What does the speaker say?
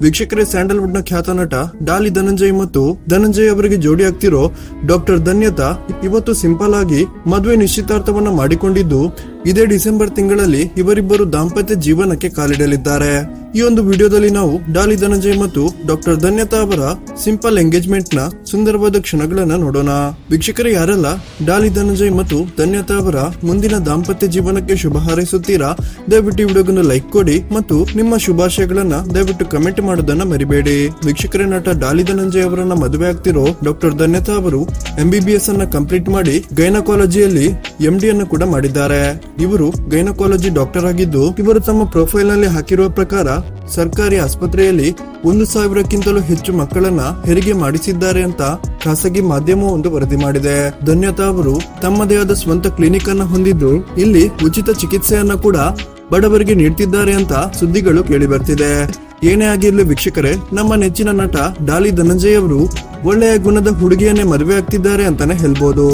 ವೀಕ್ಷಕರೇ, ಸ್ಯಾಂಡಲ್ವುಡ್ ನ ಖ್ಯಾತ ನಟ ಡಾಲಿ ಧನಂಜಯ್ ಮತ್ತು ಧನಂಜಯ್ ಅವರಿಗೆ ಜೋಡಿ ಆಗ್ತಿರೋ ಡಾಕ್ಟರ್ ಧನ್ಯತಾ ಇವತ್ತು ಸಿಂಪಲ್ ಆಗಿ ಮದುವೆ ನಿಶ್ಚಿತಾರ್ಥವನ್ನ ಮಾಡಿಕೊಂಡಿದ್ದು, ಇದೇ ಡಿಸೆಂಬರ್ ತಿಂಗಳಲ್ಲಿ ಇವರಿಬ್ಬರು ದಾಂಪತ್ಯ ಜೀವನಕ್ಕೆ ಕಾಲಿಡಲಿದ್ದಾರೆ. ಈ ಒಂದು ವಿಡಿಯೋದಲ್ಲಿ ನಾವು ಡಾಲಿ ಧನಂಜಯ್ ಮತ್ತು ಡಾಕ್ಟರ್ ಧನ್ಯತಾ ಅವರ ಸಿಂಪಲ್ ಎಂಗೇಜ್ಮೆಂಟ್ ನ ಸುಂದರವಾದ ಕ್ಷಣಗಳನ್ನ ನೋಡೋಣ. ವೀಕ್ಷಕರೇ, ಯಾರೆಲ್ಲ ಡಾಲಿ ಧನಂಜಯ್ ಮತ್ತು ಧನ್ಯತಾ ಅವರ ಮುಂದಿನ ದಾಂಪತ್ಯ ಜೀವನಕ್ಕೆ ಶುಭ ಹಾರೈಸುತ್ತೀರಾ, ದಯವಿಟ್ಟು ಈ ವಿಡಿಯೋಗನ್ನು ಲೈಕ್ ಕೊಡಿ ಮತ್ತು ನಿಮ್ಮ ಶುಭಾಶಯಗಳನ್ನ ದಯವಿಟ್ಟು ಕಮೆಂಟ್ ಮಾಡೋದನ್ನ ಮರಿಬೇಡಿ. ವೀಕ್ಷಕರೇ, ನಟ ಡಾಲಿ ಧನಂಜಯ್ ಅವರನ್ನ ಮದುವೆ ಆಗ್ತಿರೋ ಡಾಕ್ಟರ್ ಧನ್ಯತಾ ಅವರು MBBS ಅನ್ನ ಕಂಪ್ಲೀಟ್ ಮಾಡಿ ಗೈನಕಾಲಜಿಯಲ್ಲಿ MD ಅನ್ನು ಕೂಡ ಮಾಡಿದ್ದಾರೆ. ಇವರು ಗೈನಕಾಲಜಿ ಡಾಕ್ಟರ್ ಆಗಿದ್ದು, ಇವರು ತಮ್ಮ ಪ್ರೊಫೈಲ್ ನಲ್ಲಿ ಹಾಕಿರುವ ಪ್ರಕಾರ ಸರ್ಕಾರಿ ಆಸ್ಪತ್ರೆಯಲ್ಲಿ 1,000ಕ್ಕಿಂತಲೂ ಹೆಚ್ಚು ಮಕ್ಕಳನ್ನ ಹೆರಿಗೆ ಮಾಡಿಸಿದ್ದಾರೆ ಅಂತ ಖಾಸಗಿ ಮಾಧ್ಯಮವೊಂದು ವರದಿ ಮಾಡಿದೆ. ಧನ್ಯತಾ ಅವರು ತಮ್ಮದೇ ಆದ ಸ್ವಂತ ಕ್ಲಿನಿಕ್ ಅನ್ನ ಹೊಂದಿದ್ದು, ಇಲ್ಲಿ ಉಚಿತ ಚಿಕಿತ್ಸೆಯನ್ನ ಕೂಡ ಬಡವರಿಗೆ ನೀಡ್ತಿದ್ದಾರೆ ಅಂತ ಸುದ್ದಿಗಳು ಕೇಳಿ ಬರ್ತಿದೆ. ಏನೇ ಆಗಿರ್ಲಿ ವೀಕ್ಷಕರೇ, ನಮ್ಮ ನೆಚ್ಚಿನ ನಟ ಡಾಲಿ ಧನಂಜಯ್ ಅವರು ಒಳ್ಳೆಯ ಗುಣದ ಹುಡುಗಿಯನ್ನೇ ಮದುವೆ ಆಗ್ತಿದ್ದಾರೆ ಅಂತಾನೆ ಹೇಳ್ಬೋದು.